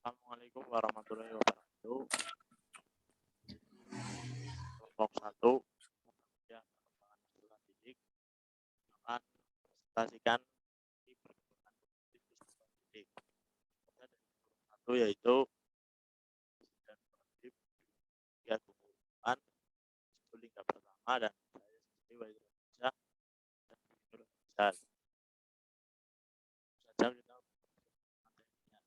Assalamualaikum warahmatullahi wabarakatuh. Kelompok 1 ya, perkembangan peserta didik akan presentasikan di perkembangan peserta didik. Ada dari kelompok 1 yaitu dan proaktif ya tumbuhan lingga pertama dan saya sendiri Wahid Indonesia dan Indonesia. Saja kita materinya.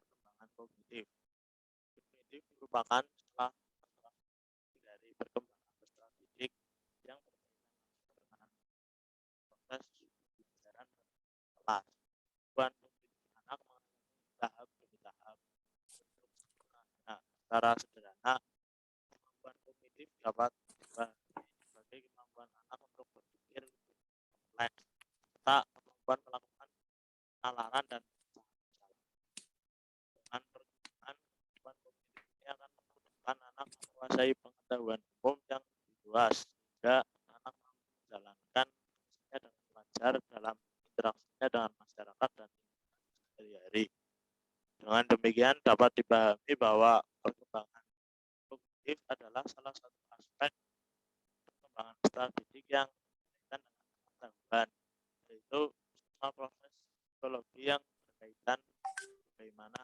Perkembangan kognitif. Kognitif merupakan salah satu dari perkembangan peserta didik yang berkaitan dengan proses pembelajaran kelas. Tujuan anak tahap demi tahap untuk sempurna. Secara sederhana, kemampuan kognitif dapat dibagi sebagai kemampuan anak untuk berpikir kompleks, serta kemampuan melakukan penalaran dan dengan perkembangan kemampuan kognitif ini akan memudahkan anak menguasai pengetahuan umum yang lebih luas, sehingga anak mampu menjalankan fungsinya dengan lancar dalam interaksinya dengan masyarakat dan sehari-hari. Dengan demikian dapat dipahami bahwa perkembangan kognitif adalah salah satu aspek perkembangan peserta didik yang berkaitan dengan pengetahuan, yaitu semua proses psikologi yang berkaitan bagaimana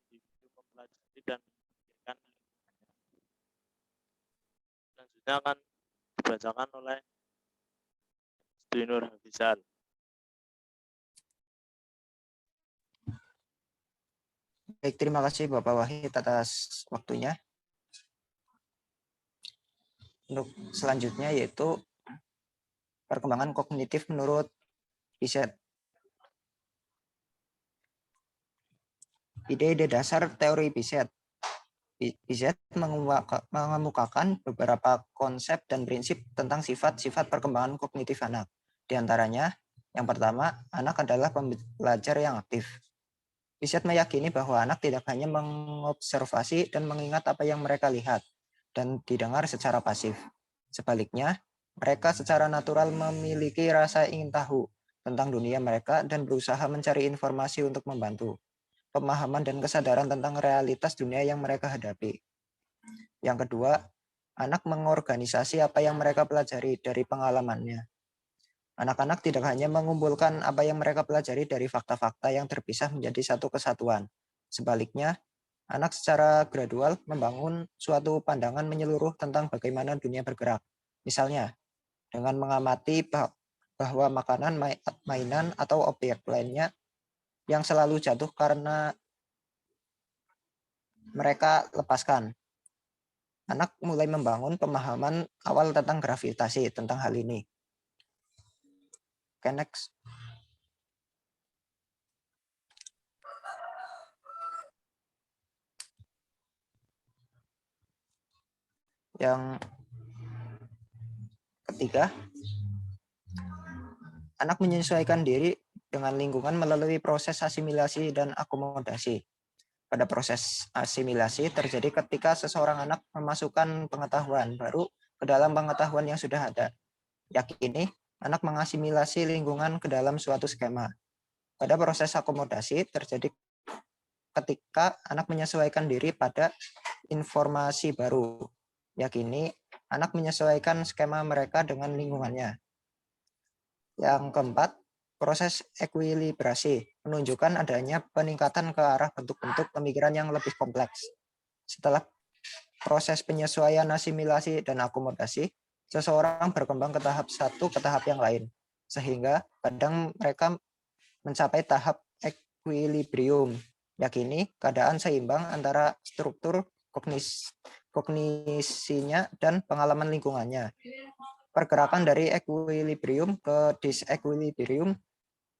individu mempelajari dan memikirkan lingkungannya. Selanjutnya akan dibacakan oleh Nur Hafizal. Baik, terima kasih Bapak Wahid atas waktunya. Untuk selanjutnya yaitu perkembangan kognitif menurut Piaget. Ide-ide dasar teori Piaget. Piaget mengemukakan beberapa konsep dan prinsip tentang sifat-sifat perkembangan kognitif anak. Di antaranya, yang pertama, anak adalah pembelajar yang aktif. Piaget meyakini bahwa anak tidak hanya mengobservasi dan mengingat apa yang mereka lihat dan didengar secara pasif. Sebaliknya, mereka secara natural memiliki rasa ingin tahu tentang dunia mereka dan berusaha mencari informasi untuk membantu pemahaman dan kesadaran tentang realitas dunia yang mereka hadapi. Yang kedua, anak mengorganisasi apa yang mereka pelajari dari pengalamannya. Anak-anak tidak hanya mengumpulkan apa yang mereka pelajari dari fakta-fakta yang terpisah menjadi satu kesatuan. Sebaliknya, anak secara gradual membangun suatu pandangan menyeluruh tentang bagaimana dunia bergerak. Misalnya, dengan mengamati bahwa makanan, mainan, atau objek lainnya yang selalu jatuh karena mereka lepaskan. Anak mulai membangun pemahaman awal tentang gravitasi, tentang hal ini. Oke, next. Yang ketiga, anak menyesuaikan diri dengan lingkungan melalui proses asimilasi dan akomodasi. Pada proses asimilasi terjadi ketika seseorang anak memasukkan pengetahuan baru ke dalam pengetahuan yang sudah ada. Yakini, anak mengasimilasi lingkungan ke dalam suatu skema. Pada proses akomodasi terjadi ketika anak menyesuaikan diri pada informasi baru. Yakini, anak menyesuaikan skema mereka dengan lingkungannya. Yang keempat, proses ekuilibrasi menunjukkan adanya peningkatan ke arah bentuk-bentuk pemikiran yang lebih kompleks. Setelah proses penyesuaian, asimilasi, dan akomodasi, seseorang berkembang ke tahap satu ke tahap yang lain. Sehingga kadang mereka mencapai tahap ekuilibrium. Yakini keadaan seimbang antara struktur kognisinya dan pengalaman lingkungannya. Pergerakan dari equilibrium ke disequilibrium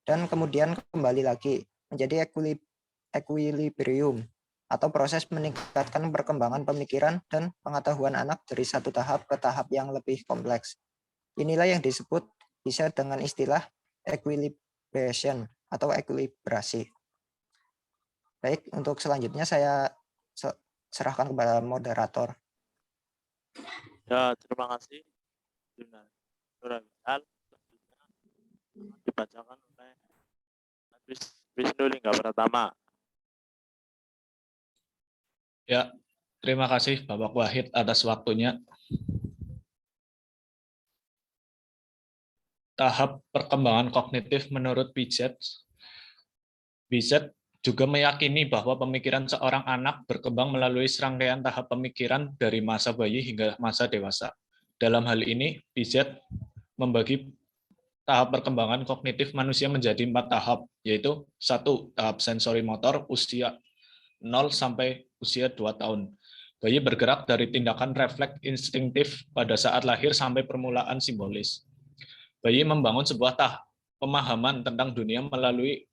dan kemudian kembali lagi menjadi equilibrium atau proses meningkatkan perkembangan pemikiran dan pengetahuan anak dari satu tahap ke tahap yang lebih kompleks. Inilah yang disebut bisa dengan istilah equilibration atau ekuilibrasi. Baik, untuk selanjutnya saya serahkan kepada moderator. Ya, terima kasih. Nur Hafizal. dibacakan oleh Wisnu Lingga Pratama. Ya, terima kasih Bapak Wahid atas waktunya. Tahap perkembangan kognitif menurut Piaget. Piaget juga meyakini bahwa pemikiran seorang anak berkembang melalui serangkaian tahap pemikiran dari masa bayi hingga masa dewasa. Dalam hal ini, Piaget membagi tahap perkembangan kognitif manusia menjadi 4 tahap, yaitu 1. Tahap sensori motor usia 0 sampai usia 2 tahun. Bayi bergerak dari tindakan refleks instinktif pada saat lahir sampai permulaan simbolis. Bayi membangun sebuah pemahaman tentang dunia melalui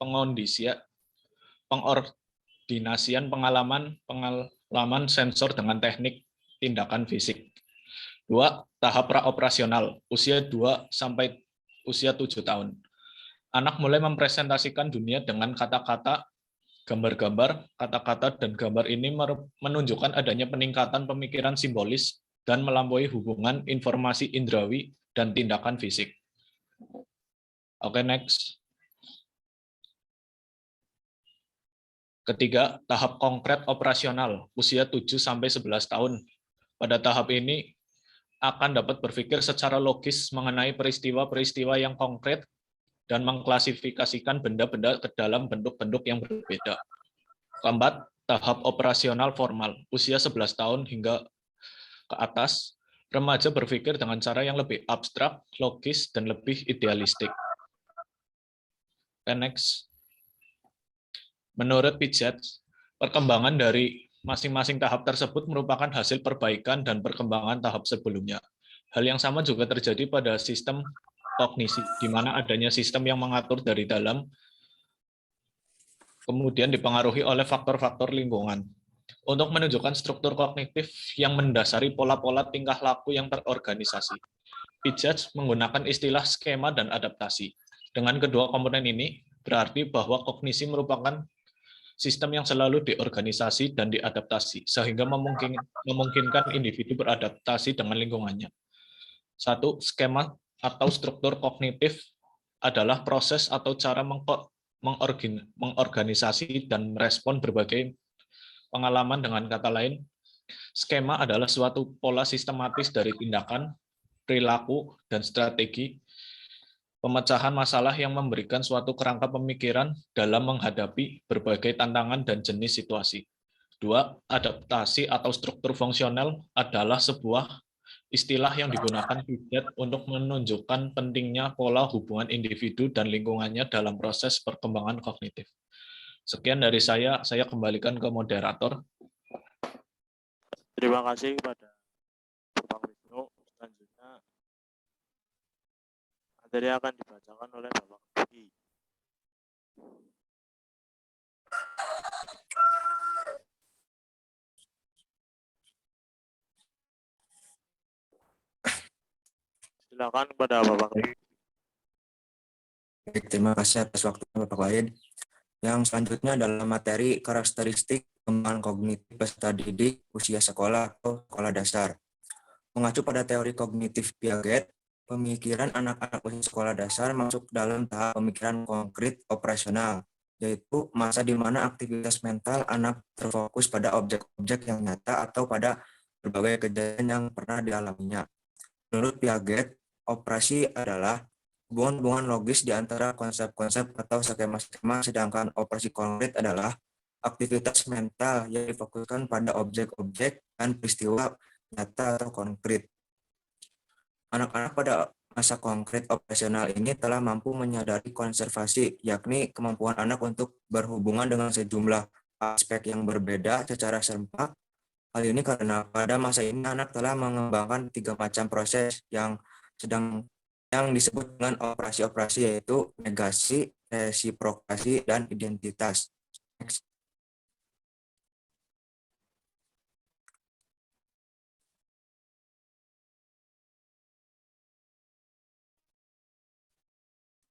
pengordinasian pengalaman sensor dengan teknik tindakan fisik. 2. Tahap praoperasional, usia 2 sampai usia 7 tahun. Anak mulai mempresentasikan dunia dengan kata-kata, gambar-gambar, kata-kata, dan gambar ini menunjukkan adanya peningkatan pemikiran simbolis dan melampaui hubungan informasi indrawi dan tindakan fisik. Oke, next. Ketiga, tahap konkret operasional, usia 7-11 tahun. Pada tahap ini akan dapat berpikir secara logis mengenai peristiwa-peristiwa yang konkret dan mengklasifikasikan benda-benda ke dalam bentuk-bentuk yang berbeda. Keempat, tahap operasional formal, usia 11 tahun hingga ke atas, remaja berpikir dengan cara yang lebih abstrak, logis, dan lebih idealistik. Next. Menurut Piaget, perkembangan dari masing-masing tahap tersebut merupakan hasil perbaikan dan perkembangan tahap sebelumnya. Hal yang sama juga terjadi pada sistem kognisi, di mana adanya sistem yang mengatur dari dalam, kemudian dipengaruhi oleh faktor-faktor lingkungan. Untuk menunjukkan struktur kognitif yang mendasari pola-pola tingkah laku yang terorganisasi, Piaget menggunakan istilah skema dan adaptasi. Dengan kedua komponen ini, berarti bahwa kognisi merupakan sistem yang selalu diorganisasi dan diadaptasi, sehingga memungkinkan individu beradaptasi dengan lingkungannya. 1. Skema atau struktur kognitif adalah proses atau cara mengorganisasi dan merespon berbagai pengalaman. Dengan kata lain, skema adalah suatu pola sistematis dari tindakan, perilaku, dan strategi pemecahan masalah yang memberikan suatu kerangka pemikiran dalam menghadapi berbagai tantangan dan jenis situasi. 2. Adaptasi atau struktur fungsional adalah sebuah istilah yang digunakan Piaget untuk menunjukkan pentingnya pola hubungan individu dan lingkungannya dalam proses perkembangan kognitif. Sekian dari saya kembalikan ke moderator. Terima kasih kepada Bapak Wisnu. Selanjutnya, materi akan dibacakan oleh Bapak Ruki. Silakan kepada Bapak Ruki. Baik, terima kasih atas waktunya Bapak Wahid. Yang selanjutnya adalah materi karakteristik perkembangan kognitif peserta didik usia sekolah atau sekolah dasar. Mengacu pada teori kognitif Piaget, pemikiran anak-anak usia sekolah dasar masuk dalam tahap pemikiran konkret operasional, yaitu masa di mana aktivitas mental anak terfokus pada objek-objek yang nyata atau pada berbagai kejadian yang pernah dialaminya. Menurut Piaget, operasi adalah hubungan-hubungan logis di antara konsep-konsep atau skema-skema, sedangkan operasi konkret adalah aktivitas mental yang difokuskan pada objek-objek dan peristiwa nyata atau konkret. Anak-anak pada masa konkret operasional ini telah mampu menyadari konservasi, yakni kemampuan anak untuk berhubungan dengan sejumlah aspek yang berbeda secara serempak. Hal ini karena pada masa ini anak telah mengembangkan 3 macam proses yang disebut dengan operasi-operasi, yaitu negasi, resiprokasi, dan identitas. Next.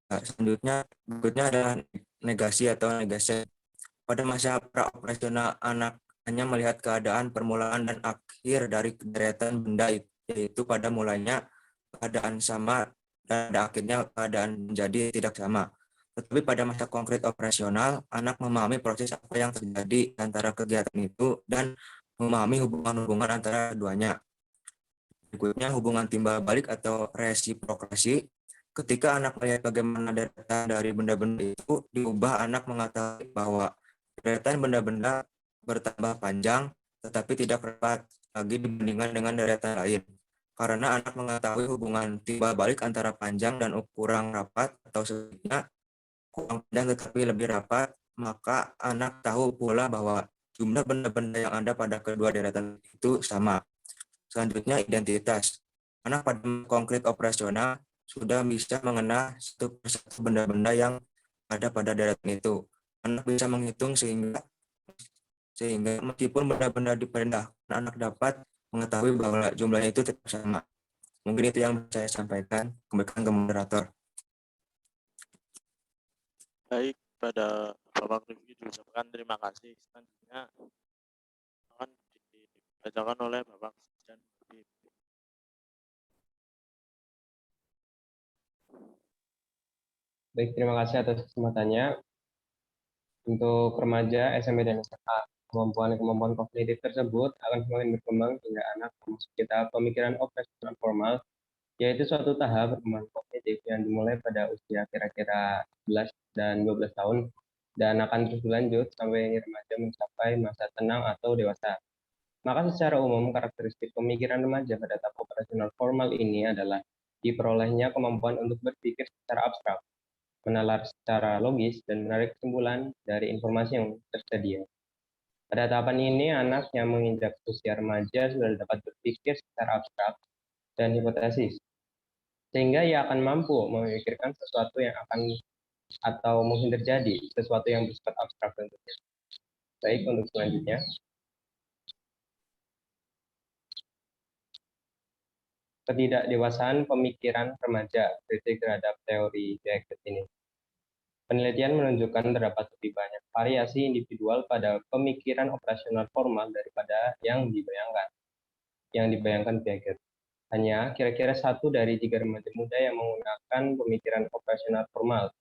Berikutnya adalah negasi atau negasi. Pada masa praoperasional, anak hanya melihat keadaan permulaan dan akhir dari deretan benda, yaitu pada mulanya keadaan sama dan akhirnya keadaan menjadi tidak sama. Tetapi pada masa konkret operasional, anak memahami proses apa yang terjadi antara kegiatan itu dan memahami hubungan-hubungan antara keduanya. Berikutnya, hubungan timbal balik atau resiprokasi. Ketika anak melihat bagaimana deretan dari benda-benda itu, diubah anak mengetahui bahwa deretan benda-benda bertambah panjang, tetapi tidak rapat lagi dibandingkan dengan deretan lain. Karena anak mengetahui hubungan timbal balik antara panjang dan ukuran rapat atau sebaliknya, kurang panjang tetapi lebih rapat, maka anak tahu pula bahwa jumlah benda-benda yang ada pada kedua deretan itu sama. Selanjutnya, identitas. Anak pada konkret operasional sudah bisa mengenal satu persatu benda-benda yang ada pada deretan itu. Anak bisa menghitung sehingga meskipun benda-benda dipindahkan, anak dapat mengetahui bahwa jumlahnya itu tetap sama. Mungkin itu yang saya sampaikan. Kembalikan ke moderator. Baik, pada Bapak Rifki diucapkan terima kasih. Selanjutnya akan dibacakan oleh Bapak Sekjen. Baik, terima kasih atas kesempatannya. Untuk remaja, SMP, dan SMA, kemampuan kognitif tersebut akan semakin berkembang hingga anak memasuki tahap pemikiran operasional formal, yaitu suatu tahap perkembangan kognitif yang dimulai pada usia kira-kira 11 dan 12 tahun dan akan terus berlanjut sampai remaja mencapai masa tenang atau dewasa. Maka secara umum karakteristik pemikiran remaja pada tahap operasional formal ini adalah diperolehnya kemampuan untuk berpikir secara abstrak, menalar secara logis, dan menarik kesimpulan dari informasi yang tersedia. Pada tahapan ini, anak yang menginjak usia remaja sudah dapat berpikir secara abstrak dan hipotesis, sehingga ia akan mampu memikirkan sesuatu yang akan atau mungkin terjadi, sesuatu yang bersifat abstrak tentunya. Baik, untuk selanjutnya. Ketidakdewasaan pemikiran remaja, kritik terhadap teori Piaget ini. Penelitian menunjukkan terdapat lebih banyak variasi individual pada pemikiran operasional formal daripada yang dibayangkan Piaget. Hanya kira-kira 1 dari 3 remaja muda yang menggunakan pemikiran operasional formal.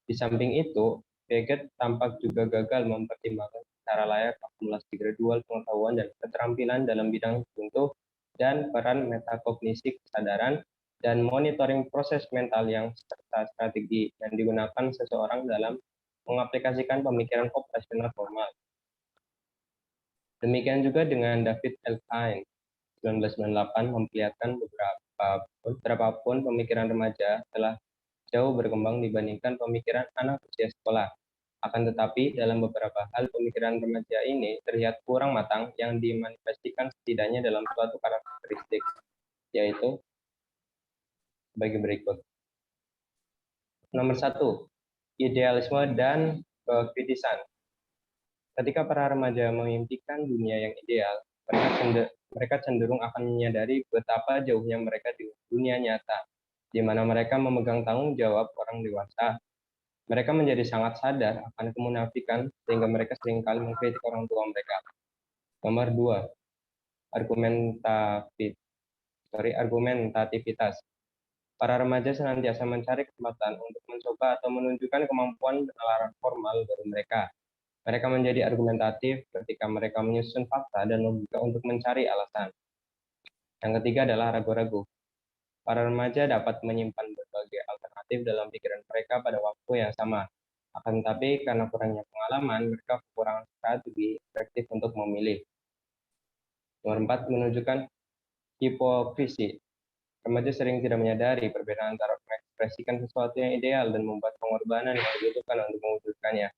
Di samping itu, Piaget tampak juga gagal mempertimbangkan secara layak akumulasi gradual pengetahuan dan keterampilan dalam bidang tertentu dan peran metakognisi kesadaran dan monitoring proses mental yang serta strategi yang digunakan seseorang dalam mengaplikasikan pemikiran operasional formal. Demikian juga dengan David L. Klein, 1998 memperlihatkan berapapun pemikiran remaja telah jauh berkembang dibandingkan pemikiran anak usia sekolah. Akan tetapi, dalam beberapa hal pemikiran remaja ini terlihat kurang matang yang dimanifestasikan setidaknya dalam suatu karakteristik, yaitu sebagai berikut. Nomor 1, idealisme dan kekritisan. Ketika para remaja mengimpikan dunia yang ideal, mereka cenderung akan menyadari betapa jauhnya mereka di dunia nyata, di mana mereka memegang tanggung jawab orang dewasa. Mereka menjadi sangat sadar akan kemunafikan sehingga mereka seringkali mengkritik orang tua mereka. Nomor 2, argumentativitas. Para remaja senantiasa mencari kesempatan untuk mencoba atau menunjukkan kemampuan penalaran formal dari mereka. Mereka menjadi argumentatif ketika mereka menyusun fakta dan logika untuk mencari alasan. Yang ketiga adalah ragu-ragu. Para remaja dapat menyimpan berbagai alternatif dalam pikiran mereka pada waktu yang sama. Akan tetapi, karena kurangnya pengalaman, mereka kekurangan strategi efektif untuk memilih. Nomor 4, menunjukkan hipokrisi. Remaja sering tidak menyadari perbedaan antara mengekspresikan sesuatu yang ideal dan membuat pengorbanan yang dibutuhkan untuk mewujudkannya.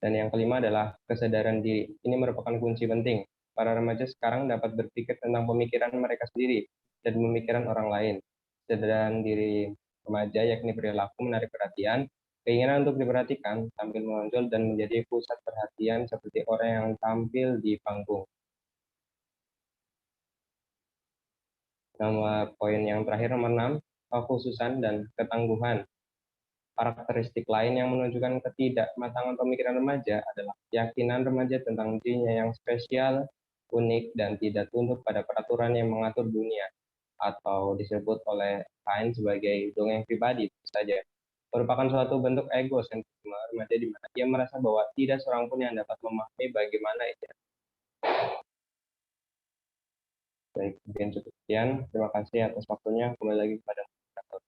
Dan yang kelima adalah kesadaran diri. Ini merupakan kunci penting. Para remaja sekarang dapat berpikir tentang pemikiran mereka sendiri dan pemikiran orang lain. Kesadaran diri remaja yakni perilaku menarik perhatian, keinginan untuk diperhatikan, tampil menonjol dan menjadi pusat perhatian seperti orang yang tampil di panggung. Nomor poin yang terakhir, nomor 6, kekhususan dan ketangguhan. Karakteristik lain yang menunjukkan ketidakmatangan pemikiran remaja adalah keyakinan remaja tentang dirinya yang spesial, unik, dan tidak tunduk pada peraturan yang mengatur dunia. atau disebut oleh lain sebagai dongeng pribadi saja, merupakan suatu bentuk egosentrisme remaja di mana ia merasa bahwa tidak seorang pun yang dapat memahami bagaimana itu. Baik, mungkin cukup sekian. Terima kasih atas waktunya. Kembali lagi kepada moderator.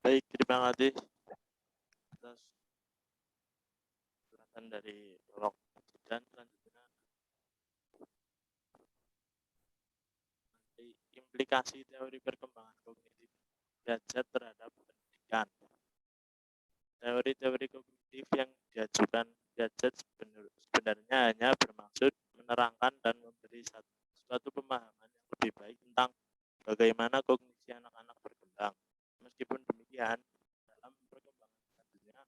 Baik, terima kasih atas penjelasan dari Bapak dan selanjutnya implikasi teori perkembangan kognitif Piaget terhadap pendidikan. Teori-teori kognitif yang diajukan Piaget sebenarnya hanya bermaksud menerangkan dan memberi suatu pemahaman yang lebih baik tentang bagaimana kognisi anak-anak berkembang. Meskipun demikian, dalam perkembangan selanjutnya,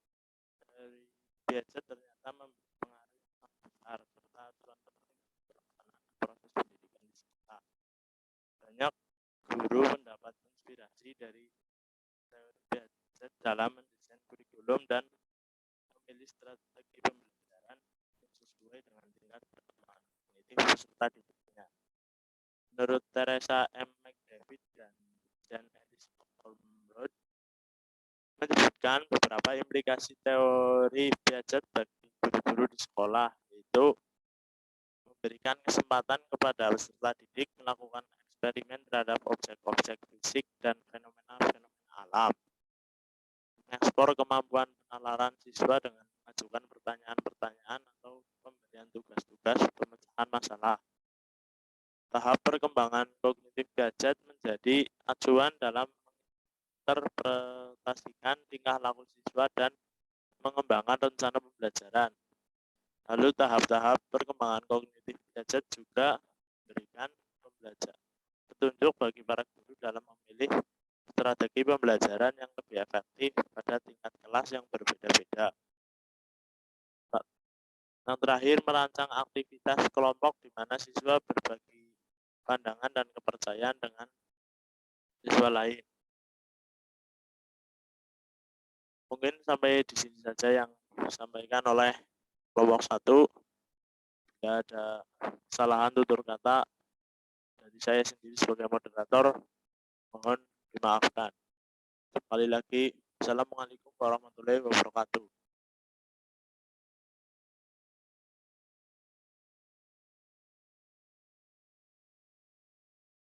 teori Piaget ternyata mempengaruhi sangat besar serta aturan penting pelaksanaan proses pendidikan di sekolah. Banyak guru mendapat inspirasi dari teori Piaget dalam mendesain kurikulum dan memilih strategi pembelajaran yang sesuai dengan tingkat perkembangan kognitif peserta didiknya. Menurut Teresa M. McDavid dan Alice Olmsted, menyebutkan beberapa implikasi teori Piaget bagi guru-guru di sekolah, yaitu memberikan kesempatan kepada peserta didik melakukan eksperimen terhadap objek-objek fisik dan fenomena-fenomena alam, mengekspor kemampuan penalaran siswa dengan mengajukan pertanyaan-pertanyaan atau pemberian tugas-tugas pemecahan masalah. Tahap perkembangan kognitif Piaget menjadi acuan dalam menginterpretasikan tingkah laku siswa dan mengembangkan rencana pembelajaran. Lalu tahap-tahap perkembangan kognitif Piaget juga memberikan petunjuk bagi para guru dalam memilih strategi pembelajaran yang lebih efektif pada tingkat kelas yang berbeda-beda. Yang terakhir, merancang aktivitas kelompok di mana siswa berbagi pandangan dan kepercayaan dengan siswa lain. Mungkin sampai di sini saja yang disampaikan oleh kelompok 1. Tidak ada kesalahan tutur kata dari saya sendiri sebagai moderator, mohon dimaafkan. Kembali lagi, Assalamualaikum warahmatullahi wabarakatuh.